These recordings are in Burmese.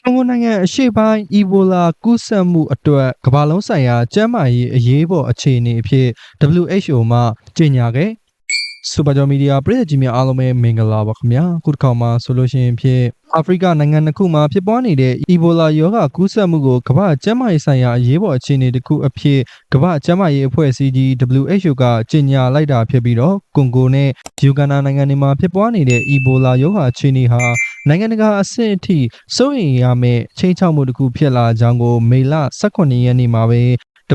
ကွန်ဂိုနိုင်ငံအရှေ့ပိုင်းအီဘိုလာကူးစက်မှုအတွက်ကမ္ဘာလုံးဆိုင်ရာကျန်းမာရေးအရေးပေါ်အခြေအနေအဖြစ် WHO မှကြေညာခဲ့စူပါဂျော်မီဒီယာပရိသတ်ကြီးများအားလုံးပဲမင်္ဂလာပါခင်ဗျာခုတစ်ခါမှဆိုလို့ရှိရင်ဖြစ်အာဖရိကနိုင်ငံတစ်ခုမှာဖြစ်ပွားနေတဲ့အီဘိုလာရောဂါကူးစက်မှုကိုကမ္ဘာ့ကျန်းမာရေးဆိုင်ရာအရေးပေါ်အခြေအနေတစ်ခုအဖြစ်ကမ္ဘာ့ကျန်းမာရေးအဖွဲ့အစည်းကြီး WHO ကကြေညာလိုက်တာဖြစ်ပြီးတော့ကွန်ဂိုနဲ့ယူဂန်ဒါနိုင်ငံတွေမှာဖြစ်ပွားနေတဲ့အီဘိုလာရောဂါအခြေအနေဟာနိုင်ငံတကာအဆင့်အထိစိုးရိမ်ရမယ့်ချိန်ချောက်မှုတစ်ခုဖြစ်လာကြောင်းကိုမေလ18ရက်နေ့မှာပဲ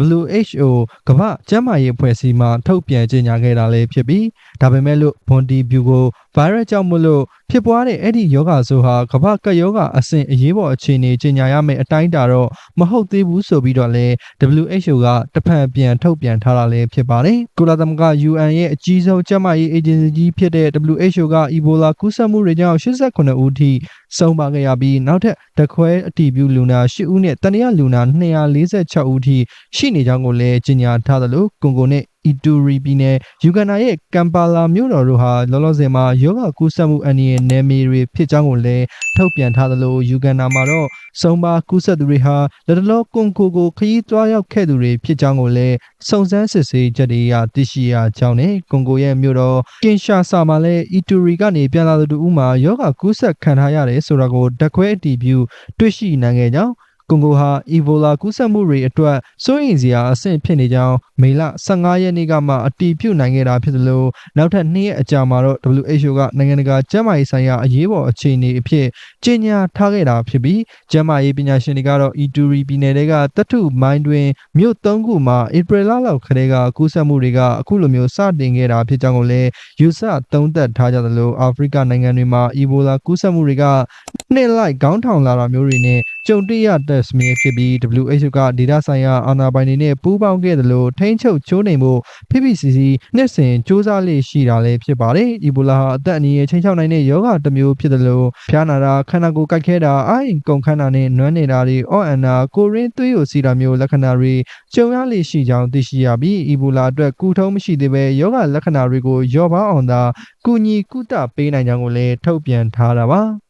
WHO ကမ္ဘာ့ကျန်းမာရေးအဖွဲ့အစည်းမှထုတ်ပြန်ကြေညာခဲ့တာလည်းဖြစ်ပြီးဒါပေမဲ့လို့ဘွန်ဒီဗျူကိုဗိုင်းရပ်ကြောင့်မလို့ဖြစ်ပွားတဲ့အဲ့ဒီယောဂါဆိုဟာကမ္ဘာ့ကပ်ယောဂါအဆင့်အရေးပေါ်အခြေအနေကြေညာရမယ့်အတိုင်းတာတော့မဟုတ်သေးဘူးဆိုပြီးတော့လည်း WHO ကတဖန်ပြန်ထုတ်ပြန်ထားတာလည်းဖြစ်ပါတယ်ကုလသမဂ္ဂ UN ရဲ့အကြီးဆုံးကျန်းမာရေးအေဂျင်စီကြီးဖြစ်တဲ့ WHO ကအီဘိုလာကူးစက်မှုတွေကြောင့်89ဦးထိဆုံးပါခဲ့ရပြီးနောက်ထပ်ဓာတ်ခွဲအတည်ပြုလူနာ10ဦးနဲ့တနင်္လာလူနာ246ဦးထိရှိနေကြောင်းကိုလည်းကြေညာထားသလိုကွန်ဂိုနဲ့အီတူရီပြည်နယ်ယူဂန်ဒါရဲ့ကမ်ပါလာမြို့တော်တို့ဟာလောလောဆယ်မှာယောဂကူးစက်မှုအန္တရာယ်နယ်မြေတွေဖြစ်ကြောင်းကိုလည်းထုတ်ပြန်ထားသလိုယူဂန်ဒါမှာတော့ဆုံးပါကူးစက်သူတွေဟာလက်တလောကွန်ဂိုကိုခရီးသွားရောက်ခဲ့သူတွေဖြစ်ကြောင်းကိုလည်းစုံစမ်းစစ်ဆေးချက်တွေကသိရှိရကြောင်းနဲ့ကွန်ဂိုရဲ့မြို့တော်ကင်ရှာဆာမှာလည်းအီတူရီကနေပြန်လာသူတို့ဦးမှာယောဂကူးစက်ခံထားရတယ်ဆိုတာကိုဓာတ်ခွဲအတည်ပြုတွေ့ရှိနိုင်ခဲ့ကြောင်းကွန်ဂိုဟာအီဘိုလာကူးစက်မှုတွေအတွက်စိုးရိမ်စရာအဆင့်ဖြစ်နေကြောင်းမေလ15ရက်နေ့ကမှအတည်ပြုနိုင်ခဲ့တာဖြစ်သလိုနောက်ထပ်2ရက်အကြာမှာတော့ WHO ကနိုင်ငံတကာကျန်းမာရေးဆိုင်ရာအရေးပေါ်အခြေအနေအဖြစ်ကြေညာထားခဲ့တာဖြစ်ပြီးကျန်းမာရေးပညာရှင်တွေကတော့အီတူရီပြည်နယ်ကတထုမိုင်းတွင်မြို့3ခုမှာဧပြီလလောက်ကတည်းကကူးစက်မှုတွေကအခုလိုမျိုးစတင်ခဲ့တာဖြစ်ကြောင်းကိုလည်းယူဆသုံးသပ်ထားကြသလိုအာဖရိကနိုင်ငံတွေမှာအီဘိုလာကူးစက်မှုတွေကနှစ်လိုက်ခေါင်းထောင်လာတာမျိုးတွေနဲ့ကြုံတွေ့ရတဲ့စမြဲဖြစ်ပြီး WHO ကဒေတာဆိုင်ရာအာဏာပိုင်တွေနဲ့ပူးပေါင်းခဲ့သလိုထိန်းချုပ်ချိုးနှိမ်ဖို့ဖိဖိစီစီနှစ်စဉ်စ조사လေးရှိတာလည်းဖြစ်ပါတယ်။အီဘိုလာဟာအသက်အန္တရာယ်ချိန်ချောက်နိုင်တဲ့ရောဂါတစ်မျိုးဖြစ်သလိုဖျားနာတာခန္ဓာကိုယ်ကိုက်ခဲတာအိုင်ကုန်ခန်းတာနဲ့နွမ်းနေတာတွေအော့အန်နာကိုရင်းသွေးကိုစီတာမျိုးလက္ခဏာတွေကြုံရလေးရှိကြောင်းသိရှိရပြီးအီဘိုလာအတွက်ကုထုံးမရှိသေးပဲရောဂါလက္ခဏာတွေကိုရောပါအောင်သာကူညီကုသပေးနိုင်ကြောင်းကိုလည်းထုတ်ပြန်ထားတာပါ။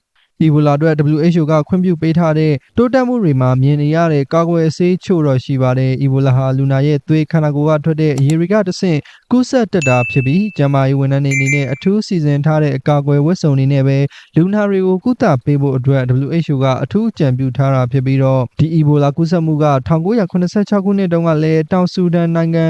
အီဘိုလာအတွက် WHO ကခွင့်ပြုပေးထားတဲ့တိုးတက်မှုတွေမှာမြင်နေရတဲ့ကာကွယ်ဆေးချို့တော့ရှိပါတယ်။အီဘိုလာဟာလူနာရဲ့သွေးခန္ဓာကိုယ်ကထွက်တဲ့အရည်တွေကတဆင့်ကူးစက်တက်တာဖြစ်ပြီးကျန်းမာရေးဝန်ထမ်းတွေအနေနဲ့အထူးစီစဉ်ထားတဲ့အကာအကွယ်ဝတ်စုံတွေနဲ့ပဲလူနာတွေကိုကုသပေးဖို့အတွက် WHO ကအထူးကြံပြုထားတာဖြစ်ပြီးတော့ဒီအီဘိုလာကူးစက်မှုက1986ခုနှစ်တုန်းကလည်းတောင်ဆူဒန်နိုင်ငံ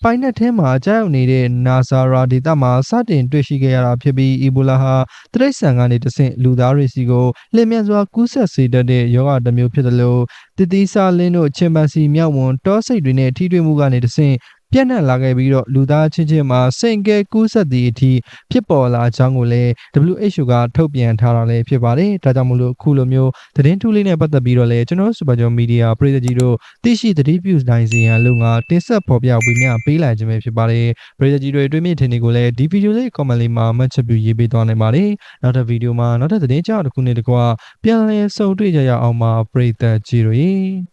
ပိုင်နက်ထဲမှာကြာရောက်နေတဲ့နာဇာရာဒေသမှာစတင်တွေ့ရှိခဲ့ရတာဖြစ်ပြီးအီဘိုလာဟာတရိတ်ဆန်ကနေတဆင့်လူသားတွေစီကိုလျင်မြန်စွာကူးစက်စေတတ်တဲ့ရောဂါတစ်မျိုးဖြစ်တယ်လို့တတိဆာလင်းတို့ချင်ပန်စီမြောက်ဝန်တောစိတ်တွေနဲ့ထိတွေ့မှုကနေတဆင့်ပြန့်နှံ့လာခဲ့ပြီးတော့လူသားချင်းချင်းမှာစိန်ကဲကူးစက်သည့်အထိဖြစ်ပေါ်လာကြောင်းကိုလည်း WHO ကထုတ်ပြန်ထားတာလည်းဖြစ်ပါတယ်။ဒါကြောင့်မို့လို့ခုလိုမျိုးသတင်းထူးလေးနဲ့ပတ်သက်ပြီးတော့လည်းကျွန်တော်စူပါဂျော်မီဒီယာပရိသတ်ကြီးတို့သိရှိသတိပြုနိုင်စေရန်လို့ငါတင်ဆက်ဖော်ပြဝေမျှပေးလိုက်ခြင်းပဲဖြစ်ပါတယ်။ပရိသတ်ကြီးတွေတွေ့မြင်ထင်တွေကိုလည်းဒီဗီဒီယိုလေး comment လေးမှာမှတ်ချက်ပြုရေးပေးသွားနိုင်ပါတယ်။နောက်ထပ်ဗီဒီယိုမှာနောက်ထပ်သတင်းကြောင်းတစ်ခုနဲ့တကွပြန်လည်ဆုံတွေ့ကြရအောင်ပါပရိသတ်ကြီးတို့